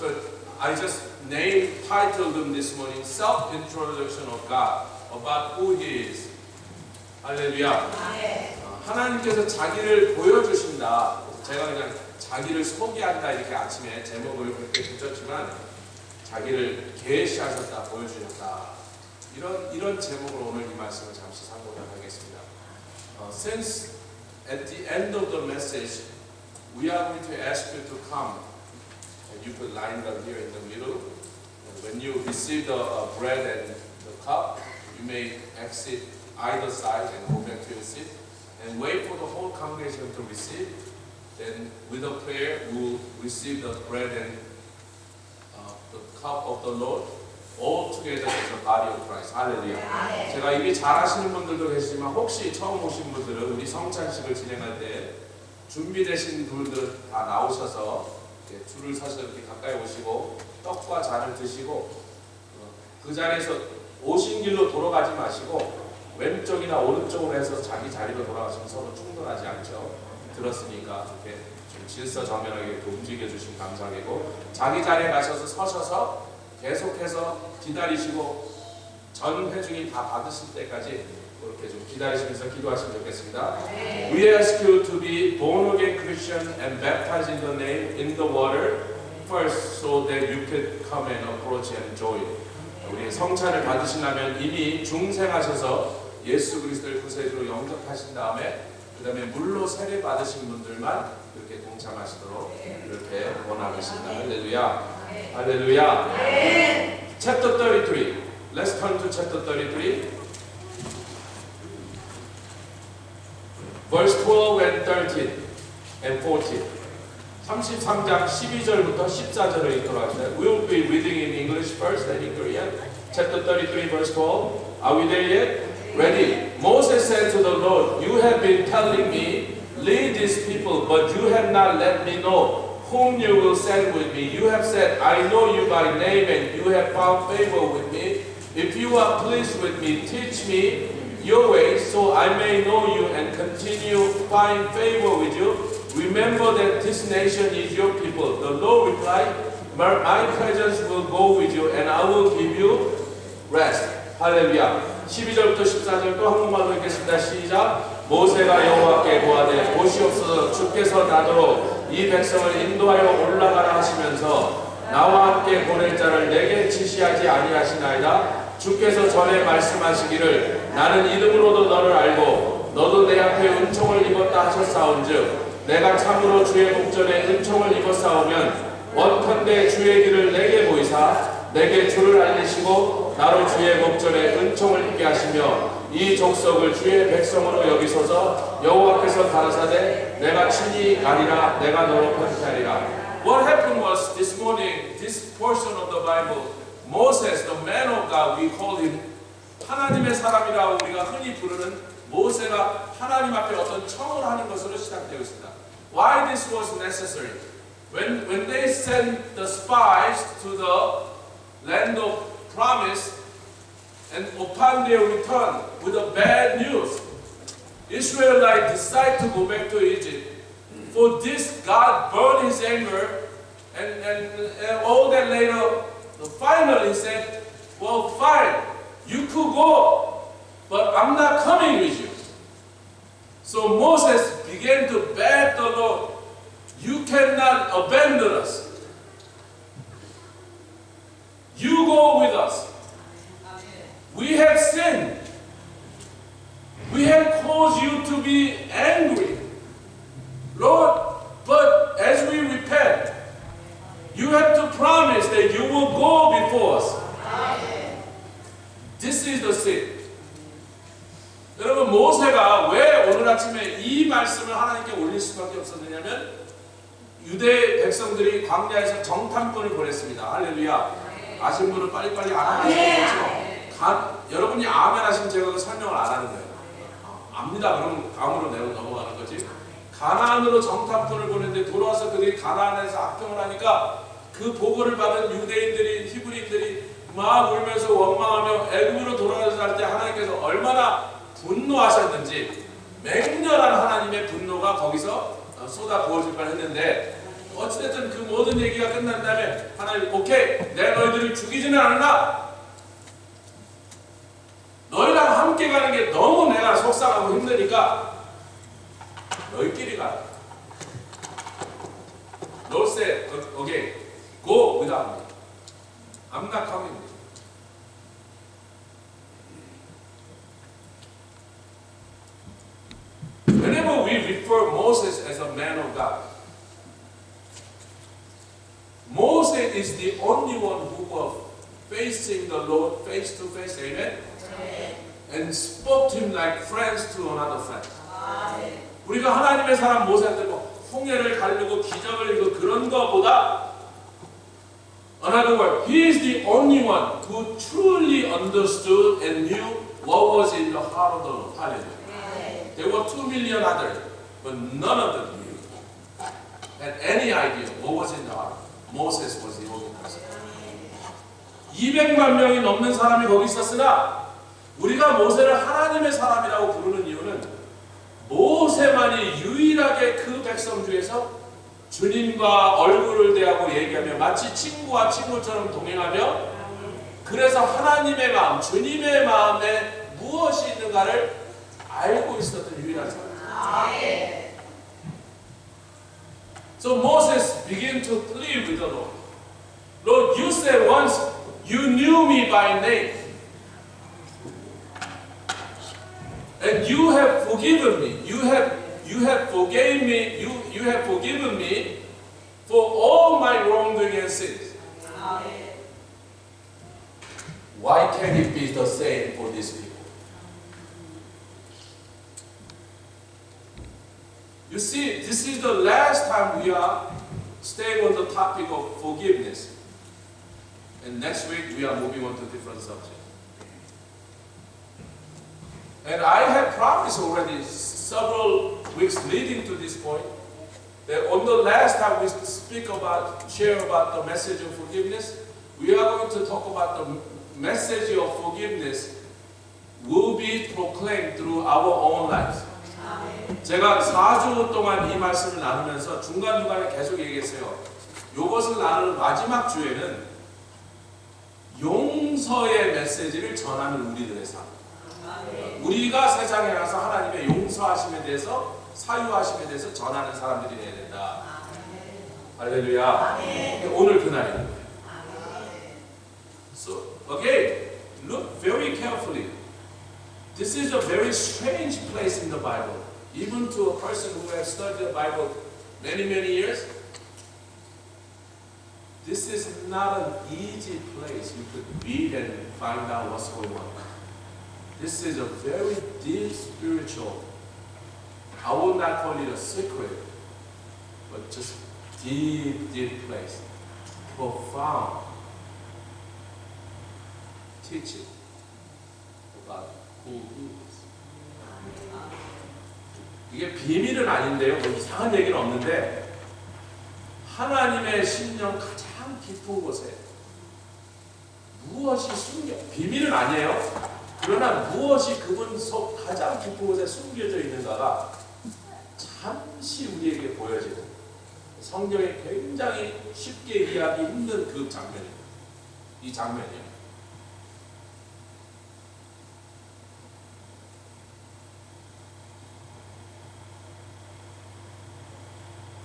but I just titled them this morning, Self-Introduction of God, about who He is. 할렐루야. 하나님께서 자기를 보여주신다. 제가 그냥 자기를 소개한다 이렇게 아침에 제목을 그렇게 붙였지만 자기를 계시하셨다, 보여주셨다. 이런 제목으로 오늘 이 말씀을 잠시 상고하도록 하겠습니다. Since at the end of the message we are going to ask you to come, and you could line up here in the middle. And when you receive the bread and the cup, you may exit either side and go back to your seat, and wait for the whole congregation to receive. Then, with a prayer, we will receive the bread and the cup of the Lord, all together as the body of Christ. 할렐루야. 제가 이미 잘 아시는 분들도 계시지만 혹시 처음 오신 분들은 우리 성찬식을 진행할 때 준비되신 분들 다 나오셔서 줄을 서서 이렇게 가까이 오시고 떡과 잔을 드시고 그 자리에서 오신 길로 돌아가지 마시고 왼쪽이나 오른쪽으로 해서 자기 자리로 돌아가시면 서로 충돌하지 않죠. 들었으니까 이렇게 좀 질서정연하게 이렇게 움직여 주시면 감사하고 자기 자리에 가셔서 서셔서 계속해서 기다리시고 전 회중이 다 받으실 때까지 그렇게 좀 기다리시면서 기도하시면 좋겠습니다. We ask you to be born again Christian and baptized in the name in the water first, so that you could come and approach and join. 우리 성찬을 받으시려면 이미 중생하셔서 예수 그리스도를 구세주로 영접하신 다음에 그 다음에 물로 세례 받으신 분들만 그렇게 동참하시도록 이렇게 원하고 있습니다. 할렐루야. 할렐루야. Chapter 33. Let's turn to chapter 33. Verse 12 and 13 and 14. 33장 12절부터 14절을 읽도록 하겠습니다. We'll be reading in English first and in Korean. Chapter 33 verse 12. Are we there yet? Ready. Moses said to the Lord, you have been telling me, lead these people, but you have not let me know whom you will send with me. You have said, I know you by name, and you have found favor with me. If you are pleased with me, teach me your ways, so I may know you and continue to find favor with you. Remember that this nation is your people. The Lord replied, my presence will go with you, and I will give you rest. 할렐루야. 12절부터 14절 또 한국말로 읽겠습니다. 시작. 모세가 여호와께 고하되 보시옵소서 주께서 나더러 이 백성을 인도하여 올라가라 하시면서 나와 함께 보낼 자를 내게 지시하지 아니하시나이다. 주께서 전에 말씀하시기를 나는 이름으로도 너를 알고 너도 내 앞에 은총을 입었다 하셨사온즉 내가 참으로 주의 목전에 은총을 입었사오면 원컨대 주의 길을 내게 보이사 내게 주를 알리시고 나로 주의 목전에 은총을 입게 하시며 이 족속을 주의 백성으로 여기소서. 여호와께서 가라사대 내가 친히 가리라 내가 너로 편지하리라. What happened was this morning, this portion of the Bible, Moses, the man of God, we call him 하나님의 사람이라고 우리가 흔히 부르는 모세가 하나님 앞에 어떤 청을 하는 것으로 시작되고 있습니다. Why this was necessary? When they sent the spies to the land of promise, and upon their return with the bad news, Israelites decide to go back to Egypt. For this, God burned His anger, and all that later, finally said, well, fine, you could go, but I'm not coming with you. So Moses began to beg the Lord, you cannot abandon us. You go with us. We have sinned. We have caused you to be angry. Lord, but as we repent, you have to promise that you will go before us. This is the sin. 여러분, 모세가 왜 오늘 아침에 이 말씀을 하나님께 올릴 수밖에 없었느냐면 유대 백성들이 광야에서 정탐꾼을 보냈습니다. 할렐루야. 아신 분은 빨리빨리 알아보시죠. 여러분이 아멘 하시면 제가 그 설명을 안 하는 거예요. 압니다. 그럼 다음으로 넘어가는 거지. 가나안으로 정탐꾼을 보냈는데 돌아와서 그들이 가나안에서 악평을 하니까 그 보고를 받은 유대인들이 히브리인들이 막 울면서 원망하며 애굽으로 돌아가서 할 때 하나님께서 얼마나 분노하셨는지 맹렬한 하나님의 분노가 거기서 쏟아 부어질 뻔했는데 어찌됐든 그 모든 얘기가 끝난 다음에 하나님, 오케이, 내가 너희들을 죽이지는 않는다. 너희랑 함께 가는 게 너무 내가 속상하고 힘드니까 너희끼리 가. Lord said, okay, go without me. I'm not coming. Whenever we refer Moses as a man of God, Moses is the only one who was facing the Lord face to face, amen? And spoke to him like friends to another friend. 우리가 하나님의 사람 모세한테 뭐 홍해를 가르고 기적을 이루고 그런 거보다, another word, he is the only one who truly understood and knew what was in the heart of the Lord. Hallelujah. There were 2 million others, but none of them knew, had any idea what was in the heart. Moses was the only person. 200만 명이 넘는 사람이 거기 있었으나 우리가 모세를 하나님의 사람이라고 부르는 이유는 모세만이 유일하게 그 백성 중에서 주님과 얼굴을 대하고 얘기하며 마치 친구와 친구처럼 동행하며, 그래서 하나님의 마음, 주님의 마음에 무엇이 있는가를 알고 있었던 유일한 사람. So Moses began to plead with the Lord. Lord, you said once you knew me by name, and you have forgiven me. You have forgiven me. You have forgiven me for all my wrongdoing and sins. Why can't it be the same for these people? You see, this is the last time we are staying on the topic of forgiveness. And next week we are moving on to different subject. And I have promised already several weeks leading to this point that on the last time we share about the message of forgiveness, we are going to talk about the message of forgiveness will be proclaimed through our own lives. 제가 4주 동안 이 말씀을 나누면서 중간중간에 계속 얘기했어요. 이것을 나누는 마지막 주에는 용서의 메시지를 전하는 우리들의 삶. 우리가 세상에 나서 하나님의 용서하심에 대해서, 사유하심에 대해서 전하는 사람들이 되어야 된다. 할렐루야. 오늘 그날입니다. So again, look very carefully. This is a very strange place in the Bible. Even to a person who has studied the Bible many years, this is not an easy place you could read and find out what's going on. This is a very deep spiritual, I will not call it a secret, but just deep place. Profound teaching about who he is. 이게 비밀은 아닌데요. 뭐 이상한 얘기는 없는데 하나님의 심령 가장 깊은 곳에 무엇이 비밀은 아니에요. 그러나 무엇이 그분 속 가장 깊은 곳에 숨겨져 있는가가 잠시 우리에게 보여지고 성경에 굉장히 쉽게 이해하기 힘든 그 장면입니다. 이 장면이에요.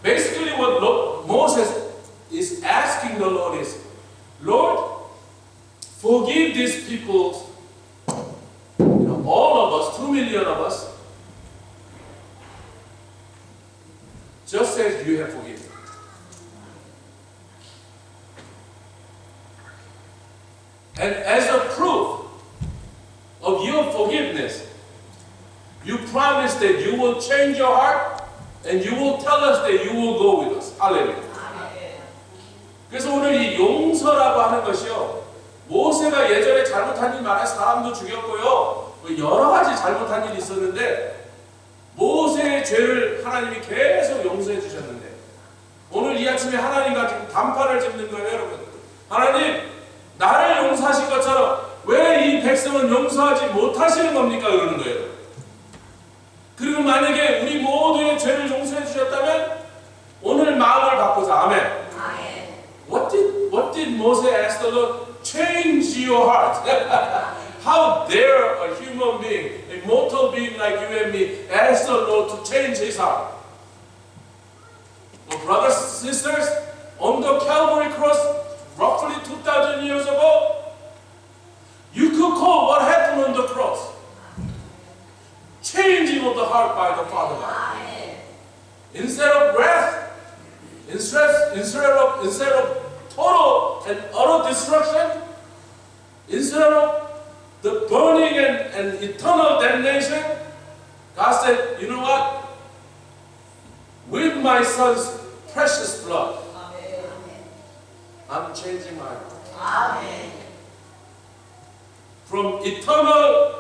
Basically what Moses is asking the Lord is, Lord, forgive these people, all of us, 2 million of us, just as you have forgiven. And as a proof of your forgiveness, you promise that you will change your heart and you will tell us that you will go with us. 할렐루야. 그래서 오늘 이 용서라고 하는 것이요, 모세가 예전에 잘못한 일 많아 사람도 죽였고요, 여러 가지 잘못한 일이 있었는데 모세의 죄를 하나님이 계속 용서해 주셨는데 오늘 이 아침에 하나님과 지금 단판을 짓는 거예요, 여러분. 하나님, 나를 용서하신 것처럼 왜 이 백성은 용서하지 못하시는 겁니까? 그러는 거예요. 그리고 만약에 우리 모두의 죄를 용서해 주셨다면 오늘 마음을 바꾸자. 아멘. What did Moses ask the Lord? Change your heart. How dare a human being, a mortal being like you and me, ask the Lord to change his heart? Well, brothers and sisters, on the Calvary cross, roughly 2,000 years ago, you could call what happened on the cross changing of the heart by the Father God. Instead of wrath, instead of total and utter destruction, instead of the burning and eternal damnation, God said, you know what? With my son's precious blood, I'm changing my heart. From eternal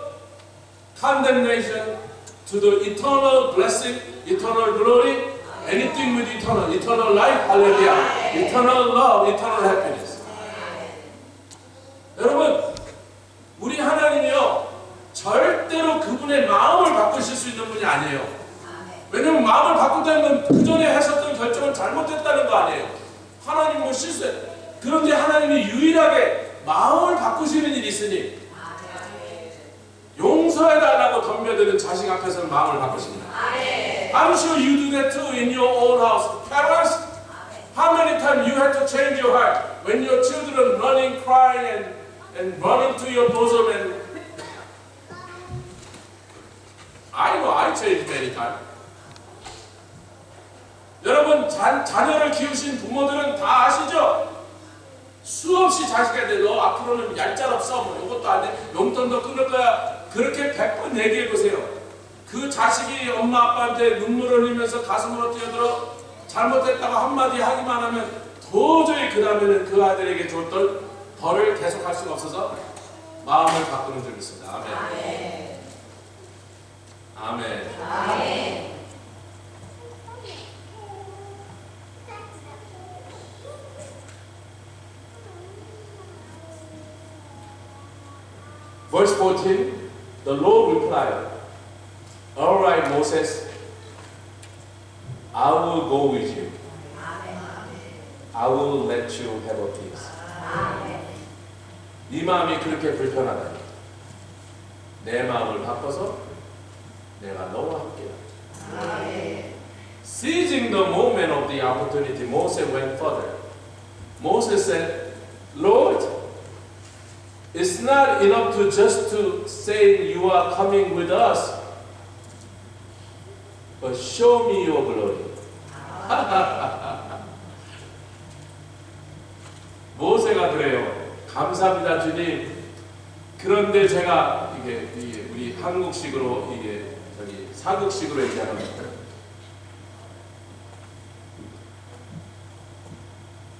condemnation to the eternal blessing, eternal glory, anything with eternal life, hallelujah, eternal love, eternal happiness. 여러분, 우리 하나님이요, 절대로 그분의 마음을 바꾸실 수 있는 분이 아니에요. 왜냐면 마음을 바꾼다는 건 그 전에 하셨던 결정은 잘못됐다는 거 아니에요. 하나님 뭐 실수해. 그런데 하나님이 유일하게 마음을 바꾸시는 일이 있으니 용서해달라고 덤벼드는 자식 앞에서는 마음을 바꾸십니다. I'm sure you do that too in your own house. Parents, how many times you had to change your heart when your children running, crying, and running to your bosom and I know I changed many times. 여러분 자녀를 키우신 부모들은 다 아시죠? 수없이 자식한테 너 앞으로는 얄짤 없어 뭐 이것도 안 돼 용돈도 끊을 거야 그렇게 100번 얘기해 보세요. 그 자식이 엄마 아빠한테 눈물을 흘리면서 가슴으로 뛰어들어 잘못했다고 한마디 하기만 하면 도저히 그 다음에는 그 아들에게 줬던 벌을 계속할 수가 없어서 마음을 바꾸는 줄 믿습니다. 아멘. 아멘. 아멘. Verse 14, the Lord replied, all right, Moses, I will go with you. I will let you have a peace. 네 마음이 그렇게 불편하다니 내 마음을 바꿔서 내가 너와 함께하리. Seizing the moment of the opportunity, Moses went further. Moses said, Lord, it's not enough to just to say you are coming with us, but show me your glory. 모세가 그래요. 감사합니다, 주님. 그런데 제가 이게 우리 한국식으로 이게 저기 사극식으로 얘기하는 거예요.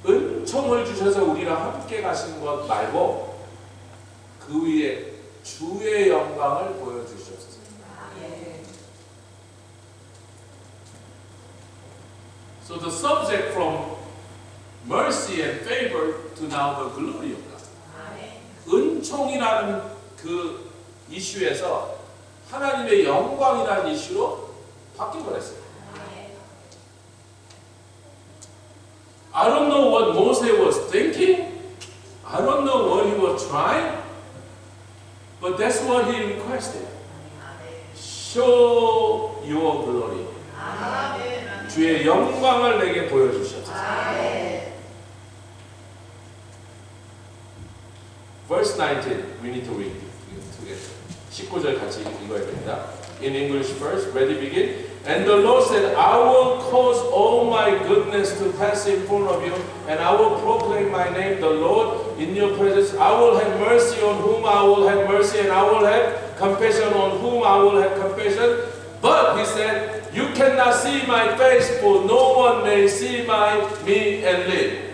은총을 주셔서 우리랑 함께 가신 것 말고 그 위에 주의 영광을 보여주시옵소서. So the subject from mercy and favor to now the glory of God. 은총이라는 그 이슈에서 하나님의 영광이라는 이슈로 바뀌어버렸어요. I don't know what Moses was thinking. I don't know what he was trying. But that's what he requested. Show your glory. 주의 영광을 내게 보여주시옵소서. Verse 19, we need to read together. 19절 같이 읽어야 됩니다. In English first, ready, begin. And the Lord said, I will cause all my goodness to pass in front of you, and I will proclaim my name, the Lord, in your presence. I will have mercy on whom I will have mercy, and I will have compassion on whom I will have compassion. But, he said, you cannot see my face, for no one may see me and live.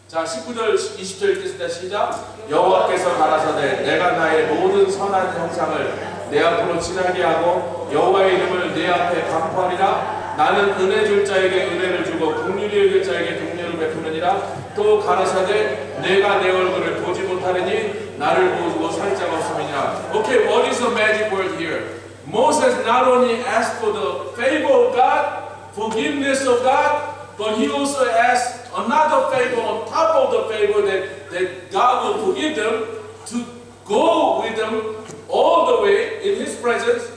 자, 19절, 20절 읽겠습니다. 시작. 여호와께서 가라사대 내가 나의 모든 선한 형상을 내 앞으로 지나게 하고 여호와의 이름을 내 앞에 반포하리라. 나는 은혜 줄 자에게 은혜를 주고 긍휼히 여길 자에게 긍휼을 베푸느니라. 또 가라사대 내가 내 얼굴을 보지 못하리니 나를 보고 살 자가 없음이니라. Okay, what is the magic word here? Moses not only asked for the favor of God, forgiveness of God, but he also asks another favor on top of the favor that God will forgive them, to go with them all the way in his presence.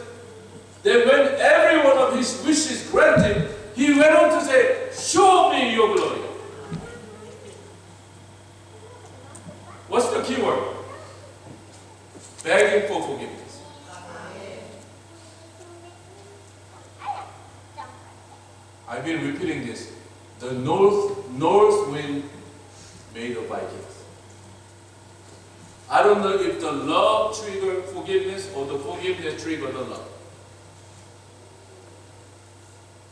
Then when every one of his wishes granted, he went on to say, show me your glory. What's the key word? Begging for forgiveness. I've been repeating this. The north wind made of Vikings. I don't know if the love triggered forgiveness or the forgiveness triggered the love.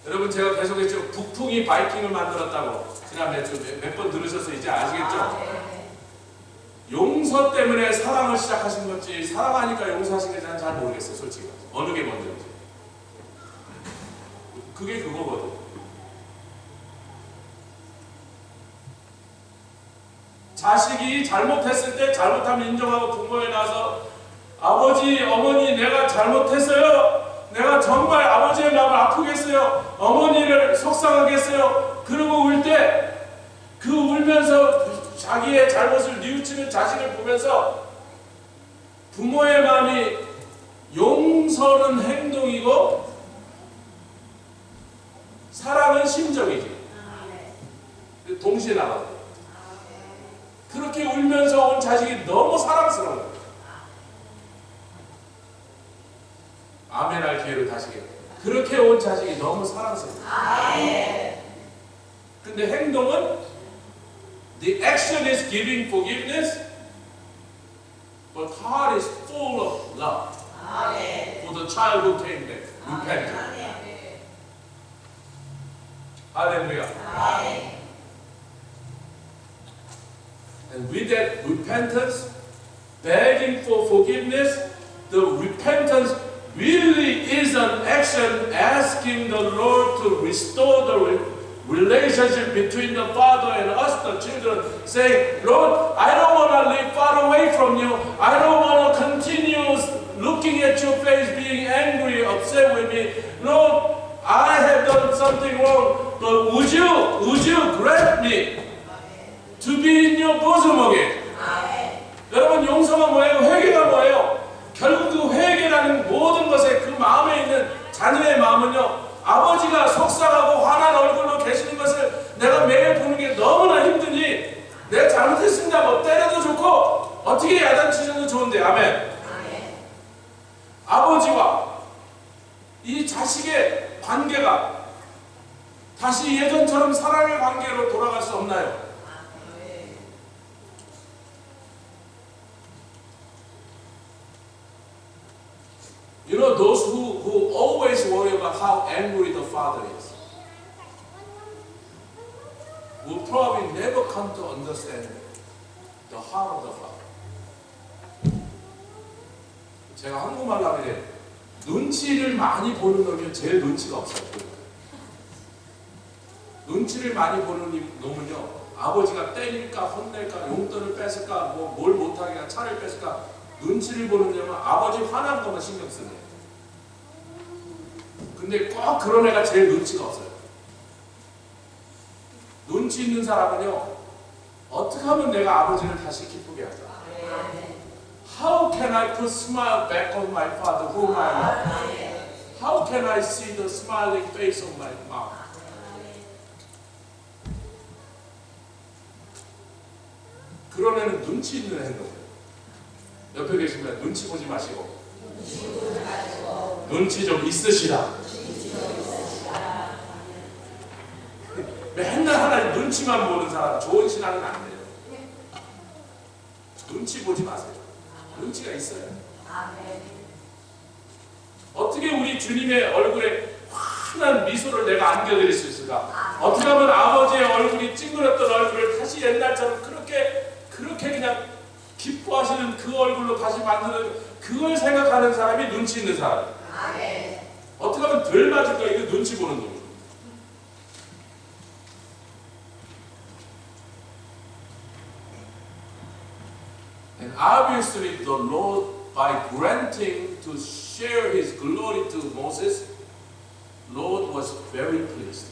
여러분, 제가 계속했죠. 북풍이 바이킹을 만들었다고 지난번에 몇 번 들으셔서 이제 아시겠죠? 용서 때문에 사랑을 시작하신 건지 사랑하니까 용서하신 건지 잘 모르겠어요. 솔직히 어느 게 먼저인지. 그게 그거거든. 자식이 잘못했을 때 잘못하면 인정하고 부모에 나서 아버지, 어머니 내가 잘못했어요. 내가 정말 아버지의 마음을 아프게 했어요. 어머니를 속상하게 했어요. 그러고 울 때 그 울면서 자기의 잘못을 뉘우치는 자식을 보면서 부모의 마음이 용서는 행동이고 사랑은 심정이지. 동시에 나가요. 그렇게 울면서 온 자식이 너무 사랑스러워요. 아멘 할 기회를 다시 게. 그렇게 온 자식이 너무 사랑스러워요. 근데 행동은 the action is giving forgiveness, but heart is full of love for the child who came back, repented. Hallelujah. And with that repentance, begging for forgiveness, the repentance really is an action asking the Lord to restore the relationship between the Father and us, the children, saying, Lord, I don't want to live far away from you. I don't want to continue looking at your face, being angry, upset with me. Lord, I have done something wrong, but would you grant me to be in your bosom again? 여러분, 용서가 뭐예요? 회개가 뭐예요? 결국 그 회개라는 모든 것에 그 마음에 있는 자녀의 마음은요, 아버지가 속상하고 화난 얼굴로 계시는 것을 내가 매일 보는 게 너무나 힘드니 내가 잘못했습니다. 뭐 때려도 좋고 어떻게 야단치셔도 좋은데, 아멘. 아버지와 이 자식의 관계가 다시 예전처럼 사랑의 관계로 돌아갈 수 없나요? You know, those who always worry about how angry the father is will probably never come to understand the heart of the father. 제가 한국말로 하면 눈치를 많이 보는 놈이 제일 눈치가 없어요. 눈치를 많이 보는 놈은요, 아버지가 때릴까, 혼낼까, 용돈을 뺏을까, 뭘 못하게, 차를 뺏을까, 눈치를 보는 놈은 아버지 화난 것만 신경 쓰네. 근데 꼭 그런 애가 제일 눈치가 없어요. 눈치 있는 사람은요, 어떻게 하면 내가 아버지를 다시 기쁘게 할까? How can I put smile back on my father whom I love? How can I see the smiling face of my mom? 그런 애는 눈치 있는 행동이에요. 옆에 계시면 눈치 보지 마시고 눈치 좀 있으시라. 맨날 하나님 눈치만 보는 사람 좋은 신앙은 안 돼요. 눈치 보지 마세요. 눈치가 있어요. 어떻게 우리 주님의 얼굴에 환한 미소를 내가 안겨드릴 수 있을까? 어떻게 하면 아버지의 얼굴이 찡그렸던 얼굴을 다시 옛날처럼 그렇게 그냥 기뻐하시는 그 얼굴로 다시 만드는, 그걸 생각하는 사람이 눈치 있는 사람. 어떻게 하면 덜 맞을까? 이거 눈치 보는 놈. And obviously the Lord, by granting to share His glory to Moses, Lord was very pleased.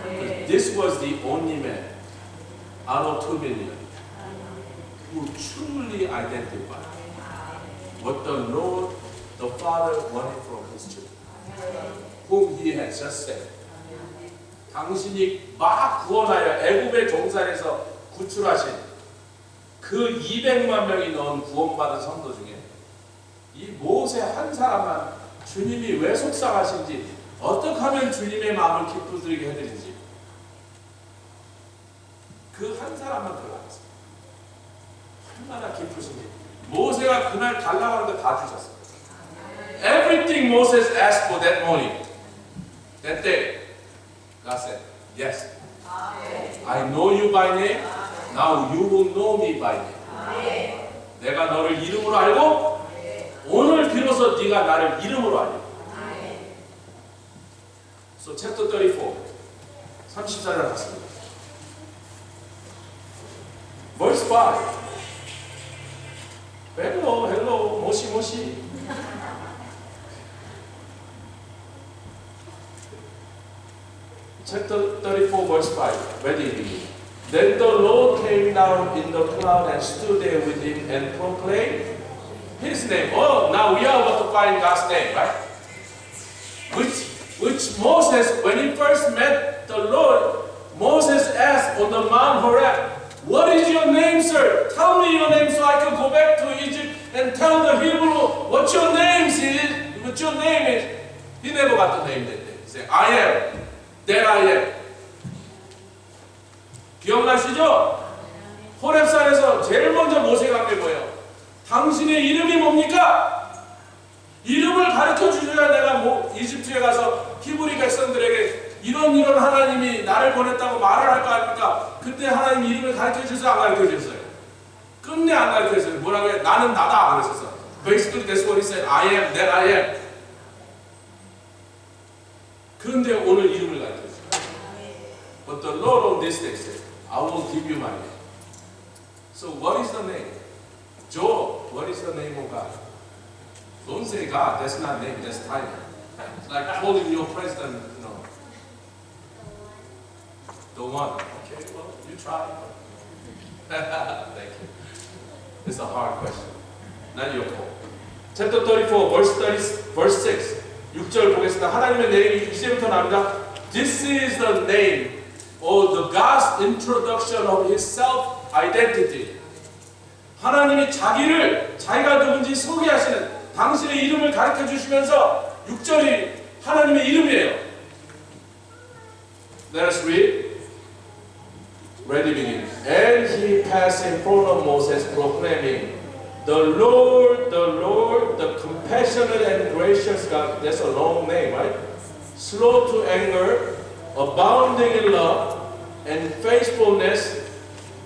Because this was the only man out of 2 million who truly identified what the Lord, the Father wanted from his children, whom he had just said. 당신이 막 구원하여 애굽의 종살에서 구출하신 그 200만 명이 넣은 구원받은 성도 중에 이 모세 한 사람만 주님이 왜 속상하신지, 어떻게 하면 주님의 마음을 기쁘게 해드린지 그 한 사람만 들어갔어요. 얼마나 기쁘신지. 모세가 그날 달라고 하는 거 다 주셨어요. Everything Moses asked for that morning, that day, God said, yes. I know you by name. Now you will know me by name. 내가 너를 이름으로 알고 오늘 비로소 네가 나를 이름으로 알려. So chapter 34, 34절 갔습니다. Verse 5. Hello, hello, 모시 모시. Chapter 34, verse 5. Ready? Then the Lord came down in the cloud and stood there with him and proclaimed his name. Oh, now we are about to find God's name, right? Which Moses, when he first met the Lord, Moses asked on the Mount Horeb, what is your name, sir? Tell me your name so I can go back to Egypt and tell the Hebrew what your name is. What your name is. He never got the name that day. He said, I am that I am. 기억나시죠? 호렙산에서 제일 먼저 모세가 한 게 뭐예요? 당신의 이름이 뭡니까? 이름을 가르쳐 주셔야 내가 이집트에 가서 히브리 백성들에게 이런 하나님이 나를 보냈다고 말을 할 거 아닙니까? 그때 하나님 이름을 가르쳐 주셔서 안 가르쳐 주셨어요. 끝내 안 가르쳐 주셨어요. 뭐라고 해? 나는 나다 그랬었어. Basically that's what he said. I am that I am. 그런데 오늘 이름을 가르쳐 주셨어요. But the Lord on this day said, I will give you my name. So what is the name? Joe, what is the name of God? Don't say God, that's not name, that's title. It's like calling your president, you know. The one. Okay, well, you try. Thank you. It's a hard question. Not your fault. Chapter 34, verse 6. 6절 보겠습니다. 하나님의 내용이 이제부터 나옵니다. This is the name, or the God's introduction of His self-identity. 하나님이 자기가 누군지 소개하시는 당신의 이름을 가르쳐 주시면서 6절이 하나님의 이름이에요. Let us read. Ready, begin. And he passed in front of Moses, proclaiming, the Lord, the compassionate and gracious God. That's a long name, right? Slow to anger, abounding in love and faithfulness,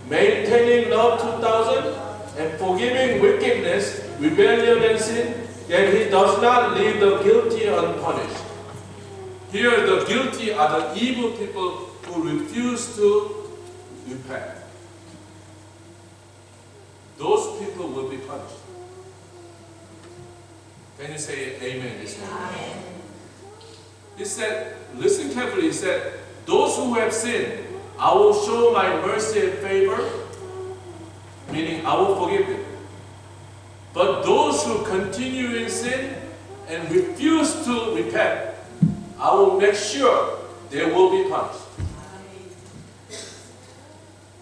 maintaining love 2,000, and forgiving wickedness, rebellion and sin, yet he does not leave the guilty unpunished. Here the guilty are the evil people who refuse to repent. Those people will be punished. Can you say amen this morning? He said, listen carefully, he said, those who have sinned, I will show my mercy and favor, meaning I will forgive them. But those who continue in sin and refuse to repent, I will make sure they will be punished.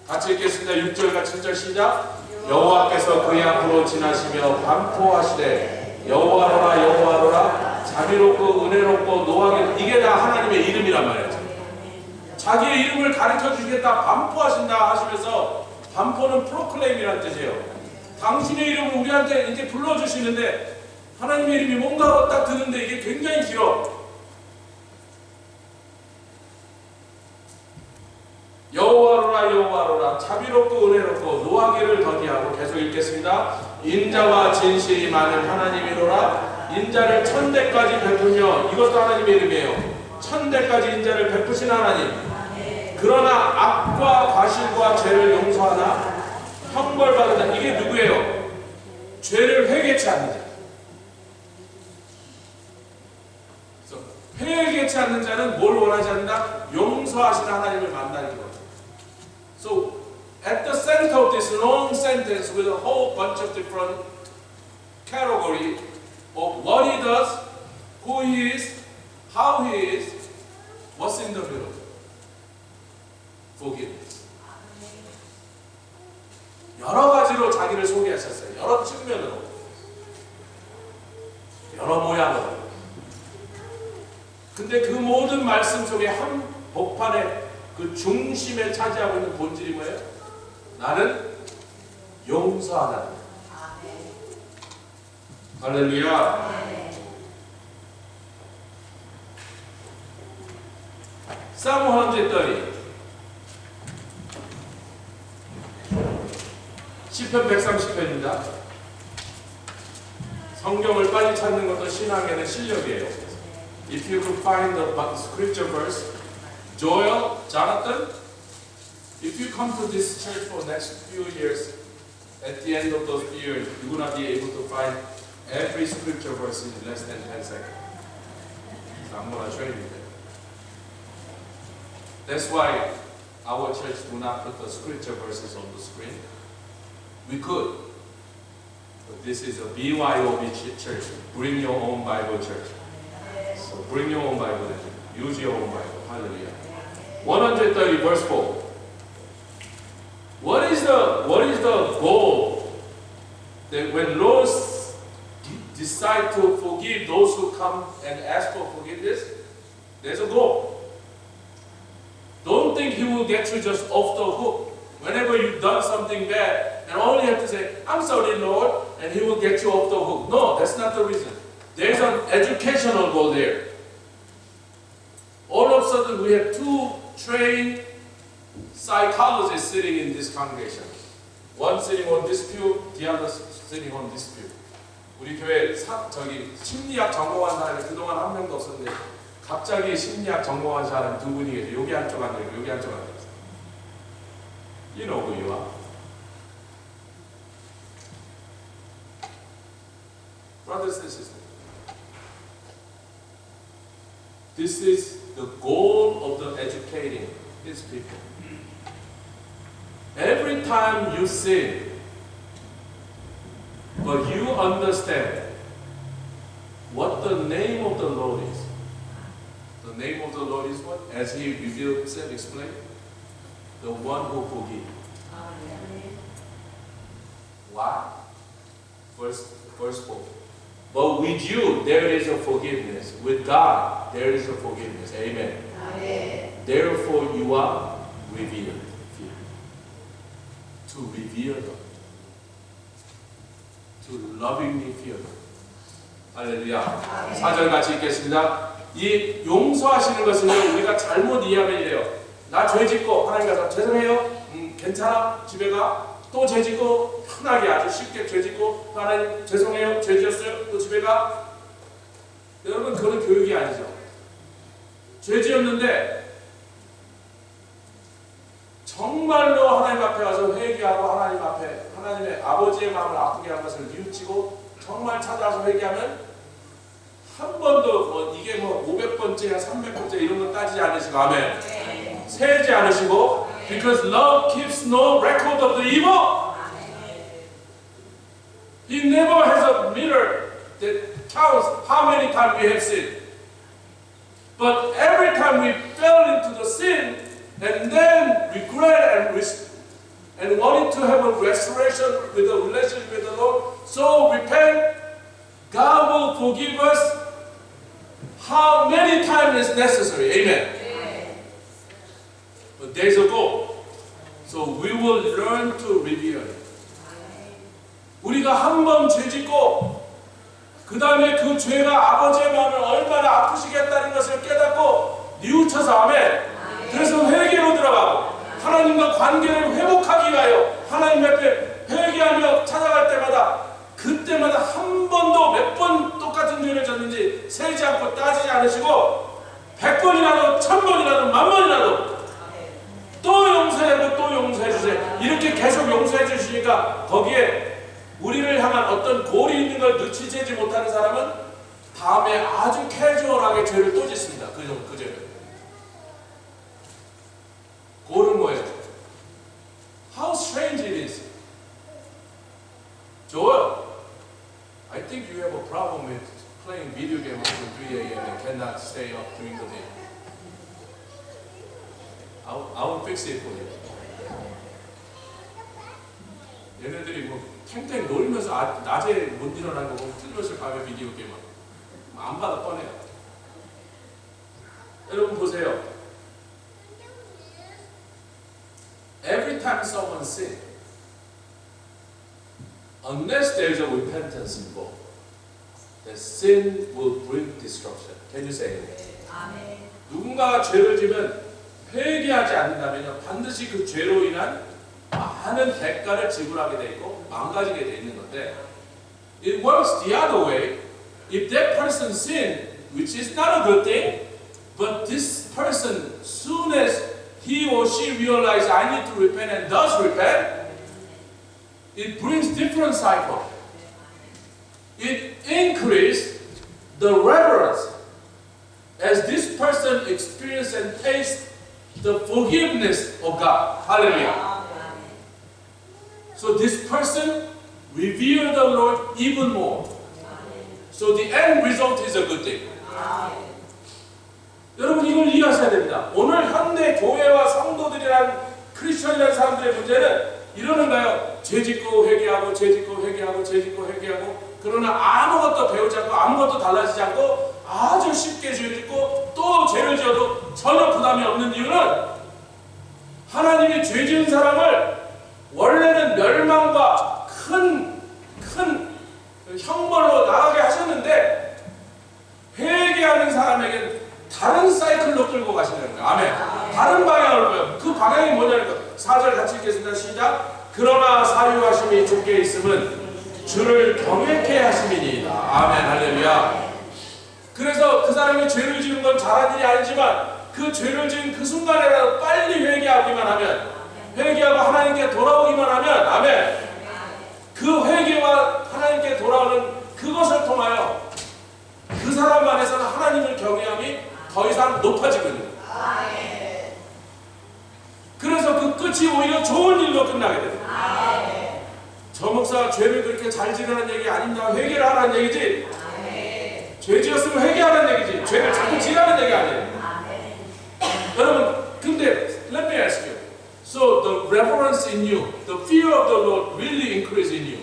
같이 읽겠습니다. 6절과 7절 시작. 여호와께서 그의 앞으로 지나시며 반포하시되 여호와로라 여호와로라 자비롭고 은혜롭고 노하게. 이게 다 하나님의 이름이란 말이죠. 자기의 이름을 가르쳐 주시겠다 반포하신다 하시면서, 반포는 프로클레임이란 뜻이에요. 당신의 이름을 우리한테 이제 불러주시는데, 하나님의 이름이 뭔가 딱 드는데 이게 굉장히 길어. 여호와로라 여호와로라 자비롭고 은혜롭고 노하기를 더디하고. 계속 읽겠습니다. 인자와 진실이 많은 하나님이로라. 인자를 천대까지 베푸며. 이것도 하나님의 이름이에요. 천대까지 인자를 베푸신 하나님. 그러나 악과 과실과 죄를 용서하나 형벌받는다. 이게 누구예요? 죄를 회개치 않는 자. 회개치 않는 자는 뭘 원하지 않는다? 용서하시는 하나님을 만나는 것. So at the center of this long sentence with a whole bunch of different category of what he does, who he is, how he is, what's in the middle? Forgiveness. 여러 가지로 자기를 소개하셨어요. 여러 측면으로. 여러 모양으로. 근데 그 모든 말씀 속에 한 복판에 그 중심에 차지하고 있는 본질이 뭐예요? 나는 용서하다. 할렐루야. Psalm 130. 시편 130편입니다. 성경을 빨리 찾는 것도 신앙에는 실력이에요. If you could find the scripture verse, Joel, Jonathan, if you come to this church for the next few years, at the end of those few years, you will not be able to find every scripture verse in less than 10 seconds. So I'm going to show you that. That's why our church do not put the scripture verses on the screen. We could, but this is a BYOB church. Bring your own Bible church. So bring your own Bible. Use your own Bible. Hallelujah. 130 verse 4. What is the goal that when Lord decide to forgive those who come and ask for forgiveness? There's a goal. Don't think He will get you just off the hook. Whenever you've done something bad, and all you have to say, I'm sorry, Lord, and He will get you off the hook. No, that's not the reason. There's an educational goal there. All of a sudden, we have two trained psychologists sitting in this congregation. One sitting on this pew, the other sitting on this pew. 우리 교회 심리학 전공한 사람이 그동안 한 명도 없었는데 갑자기 심리학 전공한 사람이 두 분이 계세요. 여기 한쪽 앉아있고 여기 한쪽 앉아있어요. You know who you are. Brothers and sisters, this is the goal of the educating His people. Every time you sin, but you understand what the name of the Lord is. The name of the Lord is what? As He revealed Himself, explained. The one who forgives. Why? Verse 4. But with you there is a forgiveness. With God there is a forgiveness. Amen. Amen. Therefore you are revealed. To reveal them. To lovingly fear them. 할렐루야. 4절 같이 읽겠습니다. 이 용서하시는 것은 우리가 잘못 이해하면 이래요. 나 죄 짓고 하나님 가서 죄송해요. 괜찮아. 집에 가. 또 죄 짓고 편하게 아주 쉽게 죄 짓고 하나님 죄송해요. 죄 지었어요. 또 집에 가. 여러분 그건 교육이 아니죠. 죄 지었는데 정말로 하나님 앞에 가서 회개하고 하나님 앞에 하나님의 아버지의 마음을 아프게 한 것을 뉘우치고 정말 찾아와서 회개하면 한 번도 이게 500번째야 300번째 이런 거 따지지 않으시고 아멘. 세지 않으시고 because love keeps no record of the evil. He never has a mirror that counts how many times we have sinned. But every time we fell into the sin and then regret and wanted to have a restoration with a relationship with the Lord, so repent, God will forgive us how many times is necessary. Amen. But there's a goal. So we will learn to reveal it. 우리가 한 번 죄 짓고 그 다음에 그 죄가 아버지의 마음을 얼마나 아프시겠다는 것을 깨닫고 뉘우쳐서 아멘. 그래서 회개로 들어가고 하나님과 관계를 회복하기 위하여 하나님 앞에 회개하며 찾아갈 때마다 그때마다 한 번도 몇 번 똑같은 죄를 졌는지 세지 않고 따지지 않으시고 100번이라도 1000번이라도 10,000번이라도 또 용서하고 또 용서해 주세요. 이렇게 계속 용서해 주시니까 거기에 우리를 향한 어떤 골이 있는 걸 눈치채지 못하는 사람은 다음에 아주 캐주얼하게 죄를 또 짓습니다. 그 죄를. 그거는 뭐예요? How strange it is. Joel, I think you have a problem with playing video games until 3 a.m. and cannot stay up during the day. I will fix it for you. 얘네들이 뭐 탱탱 놀면서 낮에 못 일어난 거 보면 틀렸을 밤에 비디오 게임 안 받아 뻔해요. 여러분 보세요. Every time someone sins, unless there is a repentance involved, the sin will bring destruction. Can you say it? 아멘. 누군가가 죄를 지면 회개하지 않는다면 반드시 그 죄로 인한 많은 대가를 지불하게 돼 있고 망가지게 돼 있는 건데, it works the other way. If that person sinned, which is not a good thing, but this person, soon as he or she realizes I need to repent and does repent, it brings different cycle. It increases the reverence as this person experiences and tastes the forgiveness of God. Hallelujah. So this person reveres the Lord even more. So the end result is a good thing. 여러분 이걸 이해하셔야 됩니다. 오늘 현대 교회와 성도들이란 크리스천이라는 사람들의 문제는 이러는 거예요. 죄 짓고 회개하고 죄 짓고 회개하고 죄 짓고 회개하고, 그러나 아무것도 배우지 않고 아무것도 달라지지 않고 아주 쉽게 죄 짓고 또 죄를 지어도 전혀 부담이 없는 이유는 하나님이 죄 지은 사람을 원래는 멸망과 큰 형벌로 나가게 하셨는데 회개하는 사람에게 다른 사이클로 끌고 가시는 거예요. 아멘. 다른 방향으로 보여요. 그 방향이 뭐냐니까 4절 같이 읽겠습니다. 시작. 그러나 사유하심이 주께 있음은 주를 경외케 하심이니이다. 아멘. 할렐루야. 그래서 그 사람이 죄를 지은 건 잘한 일이 아니지만 그 죄를 지은 그 순간에라도 빨리 회개하기만 하면, 회개하고 하나님께 돌아오기만 하면, 아멘, 그 회개와 하나님께 돌아오는 그것을 통하여 그 사람 안에서는 하나님을 경외함이 더 이상 높아지고 있는 거예요. 그래서 그 끝이 오히려 좋은 일로 끝나게 됩니다. 저 목사가 죄를 그렇게 잘 지르는 얘기 아닙니다. 회개를 하라는 얘기지. 죄 지었으면 회개하라는 얘기지. 죄를 자꾸 지르는 얘기 아니에요. 여러분, 근데 let me ask you. So the reverence in you, the fear of the Lord really increase in you.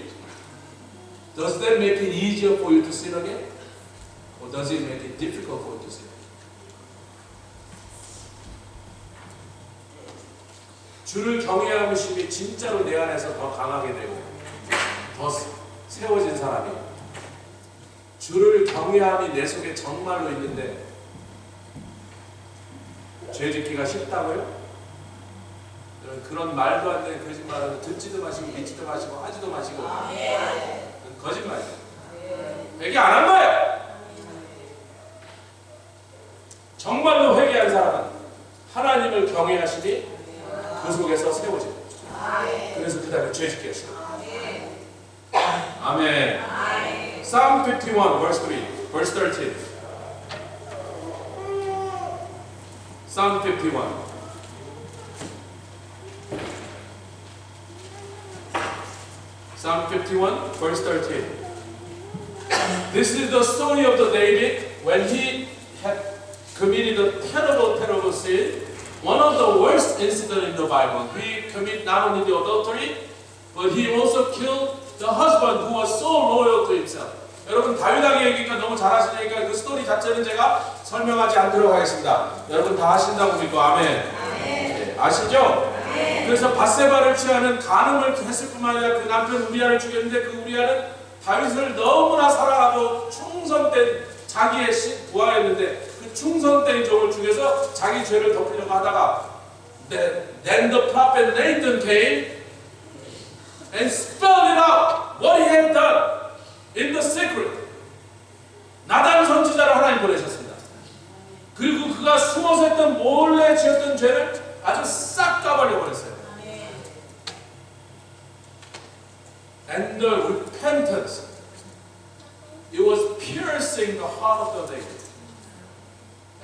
Does that make it easier for you to sin again? Or does it make it difficult for you to sin? 주를 경외하심이 진짜로 내 안에서 더 강하게 되고 더 세워진 사람이, 주를 경외함이 내 속에 정말로 있는데 죄 짓기가 쉽다고요? 그런 말도 안 되는 거짓말은 듣지도 마시고 믿지도 마시고 하지도 마시고 거짓말이에요. 회개 안 한 거예요. 정말로 회개한 사람은 하나님을 경외하시니 그 속에서 세워집니다. 그래서 그 다음에 죄 짓게 했어요. 아멘. Psalm 51 verse 3, verse 13. Psalm 51. Psalm 51 verse 13. This is the story of the David when he had committed a terrible sin. One of the worst incidents in the Bible. He committed not only the adultery, but he also killed the husband who was so loyal to himself. 여러분 다윗왕의 얘기가 너무 잘 아시니까 그 스토리 자체는 제가 설명하지 않도록 하겠습니다. 여러분 다 아신다고 믿고 아멘. 네, 아시죠? 그래서 밧세바를 취하는 간음을 했을 뿐만 아니라 그 남편 우리아를 죽였는데 그 우리아는 다윗을 너무나 사랑하고 충성된 자기의 부하였는데 그 충성된 종을 죽여서 자기 죄를 덮으려고 하다가 Then the prophet Nathan came and spelled it out what he had done in the secret. 나단 선지자를 하나님 보내셨습니다. 그리고 그가 숨어서 했던 몰래 지었던 죄를 아주 싹 까버려 버렸어요. And the repentance, it was piercing the heart of the lady.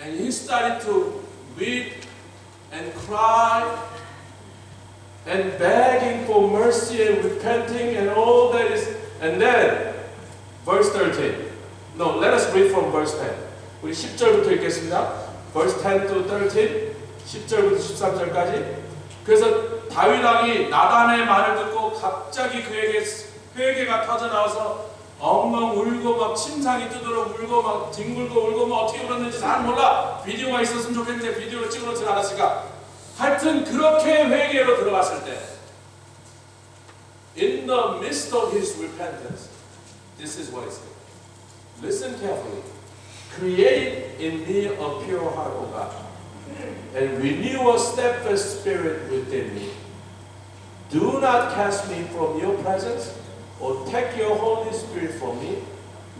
And he started to weep and cry and begging for mercy and repenting and all that is. And then verse 13. No, let us read from verse 10. 우리 10절부터 읽겠습니다. verse 10 to 13. 10절부터 13절까지. 그래서 다윗 왕이 나단의 말을 듣고 갑자기 그에게 회개가 터져나와서 엉엉 울고 막 침상이 뜨도록 울고 막 뒹굴고 울고 뭐 어떻게 울었는지 잘 몰라. 비디오가 있었으면 좋겠는데 비디오를 찍어놓지 않았으니까 하여튼 그렇게 회개로 들어갔을 때 In the midst of his repentance, this is what it says. Listen carefully. Create in me a pure heart, O God, and renew a steadfast spirit within me. Do not cast me from your presence, or take your Holy Spirit from me.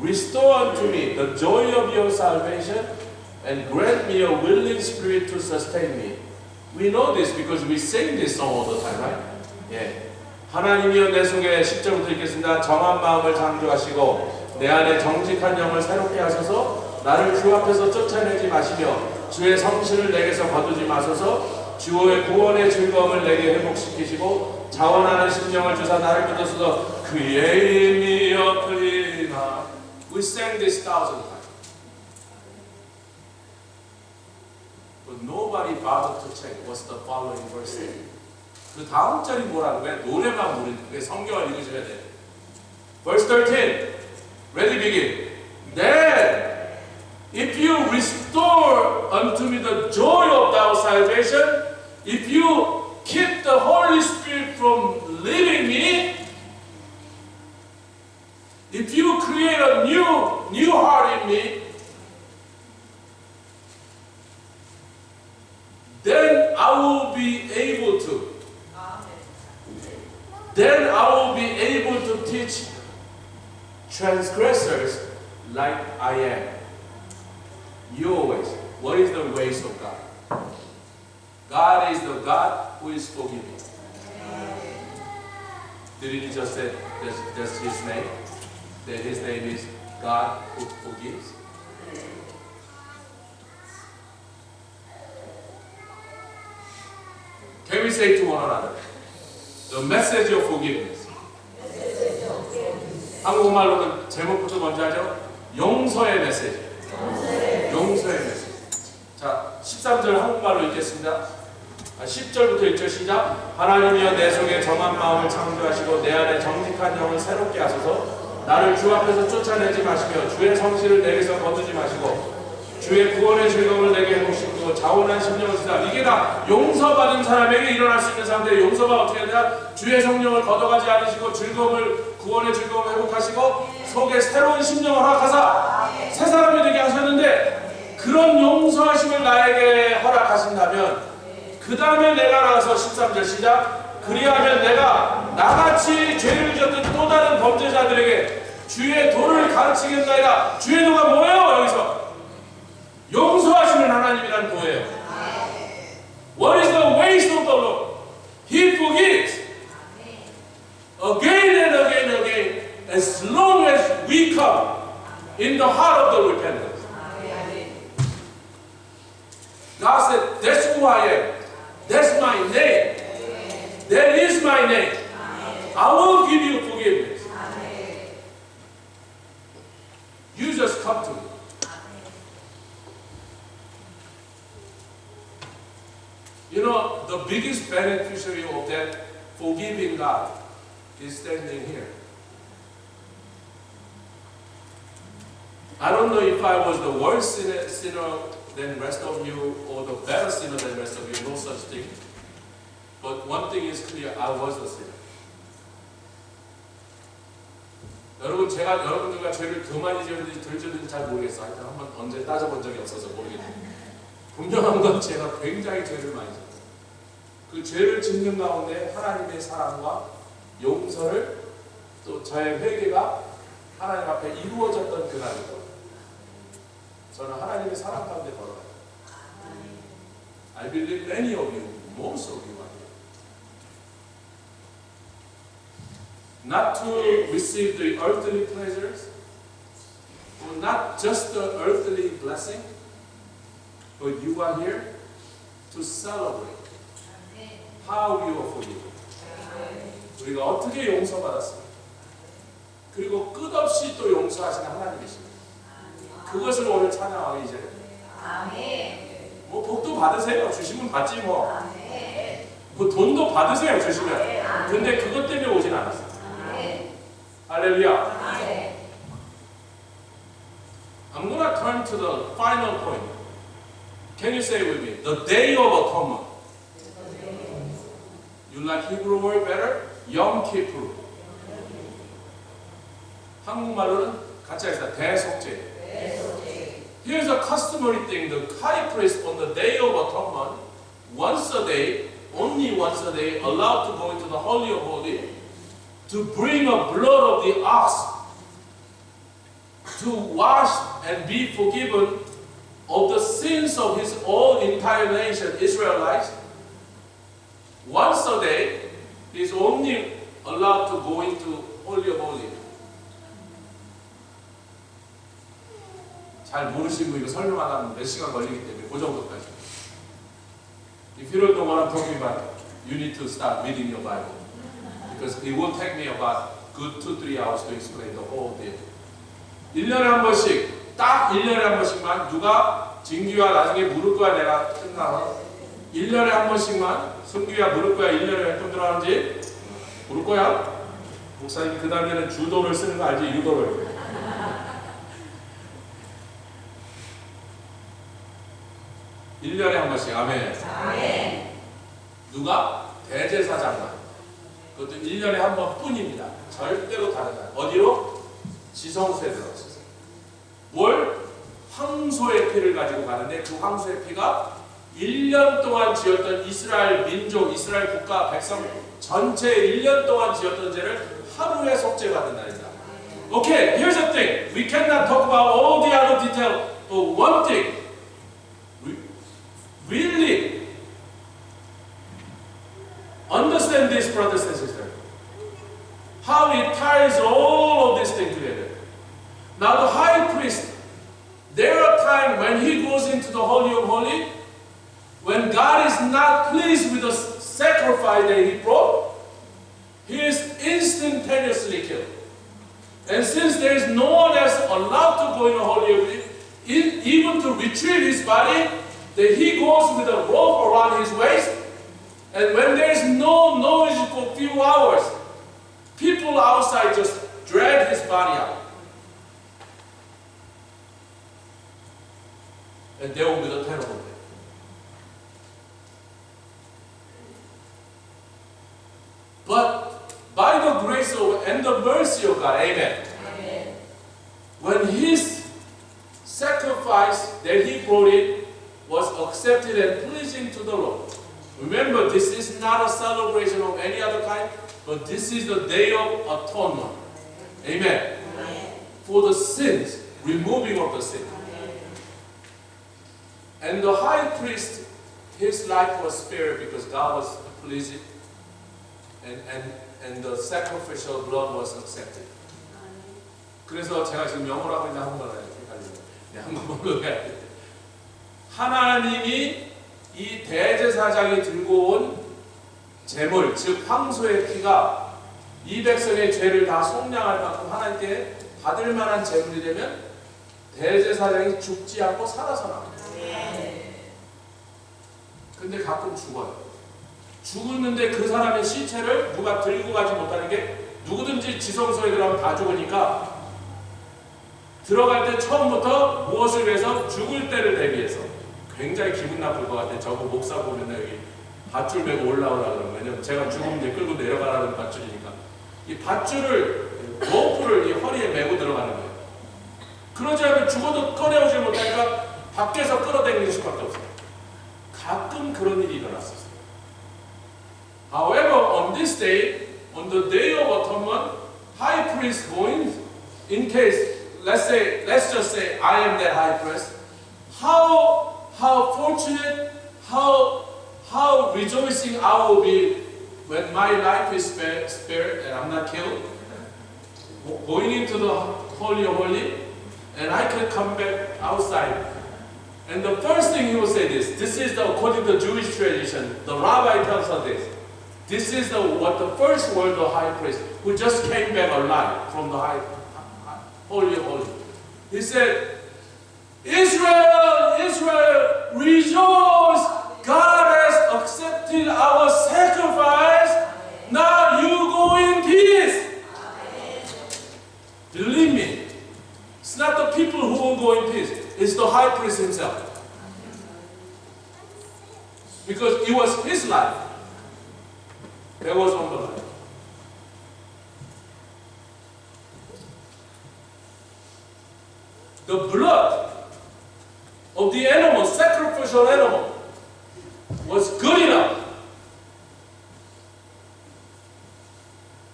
Restore unto me the joy of your salvation, and grant me a willing spirit to sustain me. We know this because we sing this song all the time, right? Yeah. 하나님이여 내 속에 10절부터 읽겠습니다. 정한 마음을 창조하시고 내 안에 정직한 영을 새롭게 하소서. 나를 주 앞에서 쫓아내지 마시며 주의 성실을 내게서 거두지 마소서. 주의 구원의 즐거움을 내게 회복시키시고 자원하는 심령을 주사 나를 믿어서 Create in me a clean heart. We sang this 1,000 times. But nobody bothered to check what's the following verse. 그 다음 절이 뭐라고? 왜 노래만 부르는? 왜 성경을 읽으셔야 돼? Verse 13. Ready, begin. Then, if you restore unto me the joy of thy salvation, if you keep the Holy Spirit from leaving me, if you create a new heart in me, then I will be able to. Then I will be able to teach transgressors like I am. Your ways. What is the ways of God? God is the God who is forgiving. Did he just say that's his name? That his name is God who forgives? Can we say to one another, the message of forgiveness? 한국말로는 제목부터 먼저 하죠. 용서의 메시지. 용서의 메시지. 자, 13절 한국말로 읽겠습니다. 10절부터 1절 시작. 하나님이여 내 속에 정한 마음을 창조하시고 내 안에 정직한 영을 새롭게 하소서. 나를 주 앞에서 쫓아내지 마시며 주의 성실을 내게서 거두지 마시고 주의 구원의 즐거움을 내게 회복시키고 자원한 심령을 주사. 이게 다 용서받은 사람에게 일어날 수 있는 사람들의 용서가 어떻게 되냐? 주의 성령을 걷어가지 않으시고 즐거움을 구원의 즐거움을 회복하시고 속에 새로운 심령을 허락하사 새 사람이 되게 하셨는데 그런 용서하심을 나에게 허락하신다면 그 다음에 내가 나가서 13절 시작. 그리하면 내가 나같이 죄를 졌던 또 다른 범죄자들에게 주의 도를 가르치겠나이다. 주의 도가 뭐예요? 여기서 용서하시는 하나님이란 도예요. What is the ways of the Lord? He forgives again and again and again as long as we come in the heart of the repentance. God said, that's who I am. That's my name. That is my name. I will give you forgiveness. You just come to me. You know, the biggest beneficiary of that forgiving God is standing here. I don't know if I was the worst sinner than the rest of you or the better sinner than the rest of you, no such thing. But one thing is clear, I was the sinner. 여러분, 제가 여러분들과 죄를 더 많이 지었는지 덜 지었는지 잘 모르겠어요. 하여튼 한번 언제 따져본 적이 없어서 모르겠네요. 분명한 건 제가 굉장히 죄를 많이 지었어요. 그 죄를 짓는 가운데 하나님의 사랑과 용서를 또 저의 회개가 하나님 앞에 이루어졌던 그날이고 저는 하나님의 사랑 가운데 걸어가요. I believe many of you, most of you are here. Not to receive the earthly pleasures, not just the earthly blessing, but you are here to celebrate how you are forgiven. 우리가 어떻게 용서받았습니까? 그리고 끝없이 또 용서하시는 하나님이십니다. 그것을 오늘 찬양하기 이제 뭐 복도 받으세요. 주시면 받지 뭐. 뭐 돈도 받으세요. 주시면. 근데 그것 때문에 오진 않았어요. 할렐루야. I'm gonna turn to the final point. Can you say with me? The Day of Atonement. You like Hebrew word better? Yom Kippur. 한국말로는 같이 하겠습니다. 대속죄. Here's a customary thing. The high priest on the Day of Atonement, once a day, only once a day, allowed to go into the Holy of Holies to bring a blood of the ox to wash and be forgiven of the sins of his whole entire nation, Israelites. Once a day, he is only allowed to go into Holy of Holies. 잘 모르시고 이거 설명하려면 몇 시간 걸리기 때문에 그 정도까지. If you don't know what I'm talking about, you need to start reading your Bible. Because it will take me about good 2-3 hours to explain the whole thing. 1년에 한 번씩, 딱 1년에 한 번씩만 누가 진규야 나중에 물을 거야 내가 끝나서 1년에 한 번씩만 승규야 물을 거야 1년에 몇 번 들어가는지 물을 거야? 목사님이 그 다음에는 주도를 쓰는 거 알지? 유도를. 1년에 한 번씩. 아멘. 누가? 대제사장만. 그것도 1년에 한 번뿐입니다. 절대로 다르다. 어디로? 지성소에 들어갔어요. 뭘? 황소의 피를 가지고 가는데 그 황소의 피가 1년 동안 지었던 이스라엘 민족, 이스라엘 국가, 백성 전체 1년 동안 지었던 죄를 하루에 속죄받는다니까. Okay, here's the thing. We cannot talk about all the other details, but one thing. Really understand this, brothers and sisters. How it ties all of this thing together. Now the high priest, there are times when he goes into the Holy of Holies, when God is not pleased with the sacrifice that he brought, he is instantaneously killed. And since there is no one else allowed to go in the Holy of Holies, even to retrieve his body, that he goes with a rope around his waist, and when there is no noise for a few hours, people outside just drag his body out. And there will be the terrible day. But by the grace of and the mercy of God, amen. When his sacrifice that he brought in was accepted and pleasing to the Lord. Remember, this is not a celebration of any other kind, but this is the Day of Atonement. Amen. For the sins, removing of the sin. And the high priest, his life was spared because God was pleased, and the sacrificial blood was accepted. 그래서 제가 지금 영어로 하고 있는 한국말로 해야지. 한국말로 해야 돼. 하나님이 이 대제사장이 들고 온 제물, 즉 황소의 피가 이 백성의 죄를 다 속량할 만큼 하나님께 받을 만한 제물이 되면 대제사장이 죽지 않고 살아서 나옵니다. 근데 가끔 죽어요. 죽었는데 그 사람의 시체를 누가 들고 가지 못하는 게, 누구든지 지성소에 들어가면 다 죽으니까 들어갈 때 처음부터 무엇을 위해서? 죽을 때를 대비해서. 굉장히 기분 나쁠 것 같아. 저거 목사 보면 여기 밧줄 메고 올라오라 그러면, 왜냐면 제가 죽으면 이제 끌고 내려가라는 밧줄이니까 이 밧줄을, 로프를 이 허리에 메고 들어가는 거예요. 그러지 않으면 죽어도 꺼내오지 못하니까 밖에서 끌어당기는 수밖에 없어요. 가끔 그런 일이 일어났었어요. However, on this day, on the Day of Atonement, high priest going, in case, let's just say I am that high priest, how fortunate, how rejoicing I will be when my life is spared and I'm not killed, going into the Holy of Holies. and I can come back outside. And the first thing he will say this is according to Jewish tradition, the rabbi tells us this. This is what the first word of high priest, who just came back alive from the holy of holy. He said, Israel, Israel, rejoice! God has accepted our sacrifice. Now you go in peace. Believe me, it's not the people who will go in peace. It's the high priest himself. Because it was his life that was on the line. The blood of the animal, sacrificial animal, was good enough.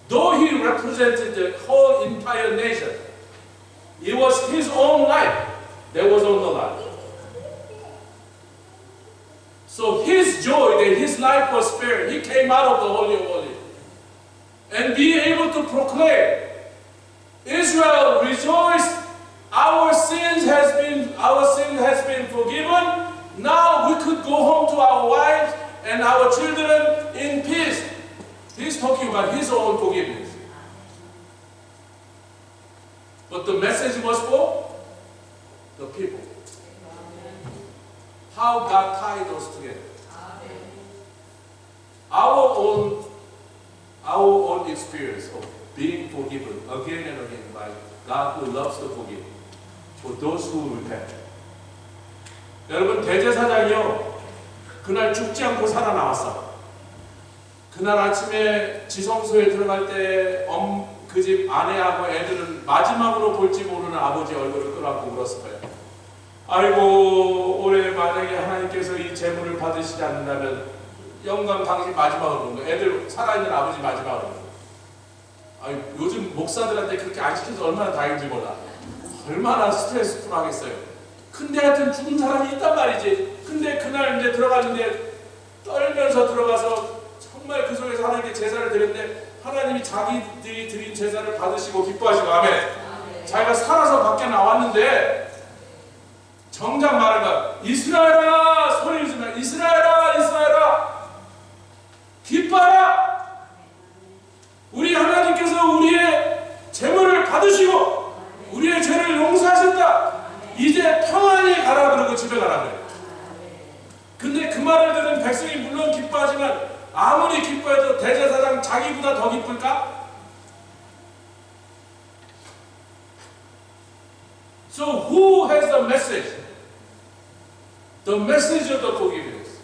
Though he represented the whole entire nation, it was his own life that was on the line. So his joy that his life was spared, he came out of the Holy of Holies and be able to proclaim, Israel, rejoice! Our sin has been forgiven. Now we could go home to our wives and our children in peace. He's talking about his own forgiveness. But the message was for the people. How God tied us together. Our own experience of being forgiven again and again by God who loves to forgive. For those who repent. 여러분, 대제사장이요, 그날 죽지 않고 살아나왔어. 그날 아침에 지성소에 들어갈 때 그 집 아내하고 애들은 마지막으로 볼지 모르는 아버지 얼굴을 끌어안고 울었을 거예요. 아이고, 올해 만약에 하나님께서 이 재물을 받으시지 않는다면 영감 당신 마지막으로 오는 거예요. 애들 살아있는 아버지 마지막으로 오는 거예요. 요즘 목사들한테 그렇게 안 시켜서 얼마나 다행인지 몰라. 얼마나 스트레스풀 하겠어요. 근데 하여튼 죽은 사람이 있단 말이지. 근데 그날 이제 들어갔는데 떨면서 들어가서 정말 그 속에서 하나님께 제사를 드렸는데 하나님이 자기들이 드린 제사를 받으시고 기뻐하시고 아멘. 자기가 살아서 밖에 나왔는데 정작 말한다. 이스라엘아, 소리 지르며 이스라엘아, 이스라엘아, 기뻐하라. 우리 하나님께서 우리의 재물을 받으시고 우리의 죄를 용서하셨다. 이제 평안히 가라 그러고 집에 가라 그래요. 근데 그 말을 들은 백성이 물론 기뻐하지만 아무리 기뻐해도 대제사장 자기보다 더 기쁠까? So who has the message? The message of the forgiveness.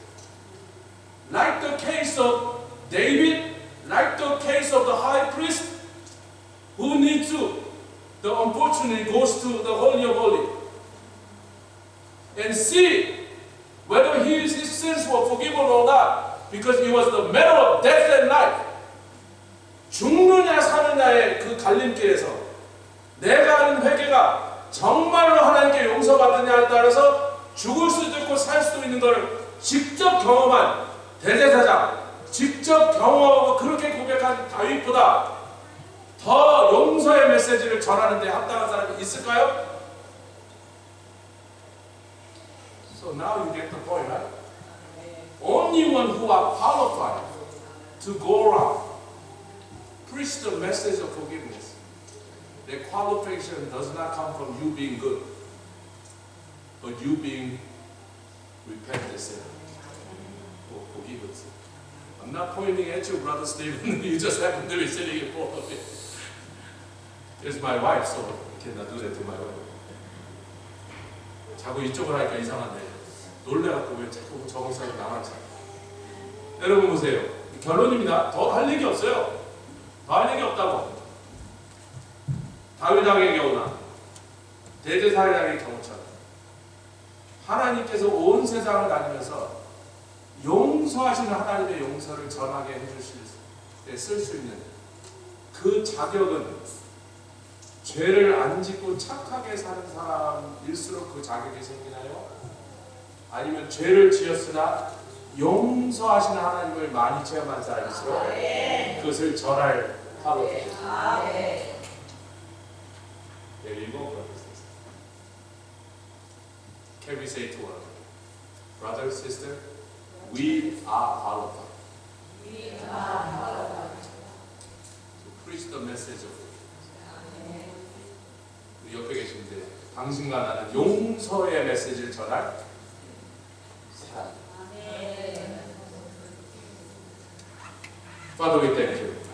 Like the case of David, like the case of the high priest, who needs to, the unfortunately goes to the Holy of Holies and see whether his sins were forgiven or not, because it was the matter of death and life. 죽느냐 사느냐의 그 갈림길에서 내가 하는 회개가 정말로 하나님께 용서받느냐에 따라서 죽을 수도 있고 살 수도 있는 것을 직접 경험한 대제사장, 직접 경험하고 그렇게 고백한 다윗보다 더 용서의 메시지를 전하는 데 합당한 사람이 있을까요? So now you get the point, right? Only one who are qualified to go around preach the message of forgiveness. The qualification does not come from you being good, but you being repentant sinner or forgiven sinner. I'm not pointing at you, Brother Stephen. You just happen to be sitting in front of me. It's my wife, so I cannot do that to my wife. 자꾸 이쪽을 하니까 이상한데 놀래갖고 왜 자꾸 저기서 나만 참. 여러분 보세요. 결론입니다. 더 할 얘기 없어요. 더 할 얘기 없다고. 다윗왕의 경우나 대제사장의 경우처럼 하나님께서 온 세상을 다니면서 용서하시는 하나님의 용서를 전하게 해주실 때 쓸 수 있는 그 자격은 죄를 안 짓고 착하게 사는 사람일수록 그 자격이 생기나요? 아니면 죄를 지었으나 용서하시는 하나님을 많이 체험한 사람일수록 그것을 전할 하루입니다. There you go, brothers. Can we say to one another? Brother, sister, we are qualified to preach the message of God. 우리 옆에 계신데 당신과 나는 용서의 메시지를 전할 사람. Father, we thank you.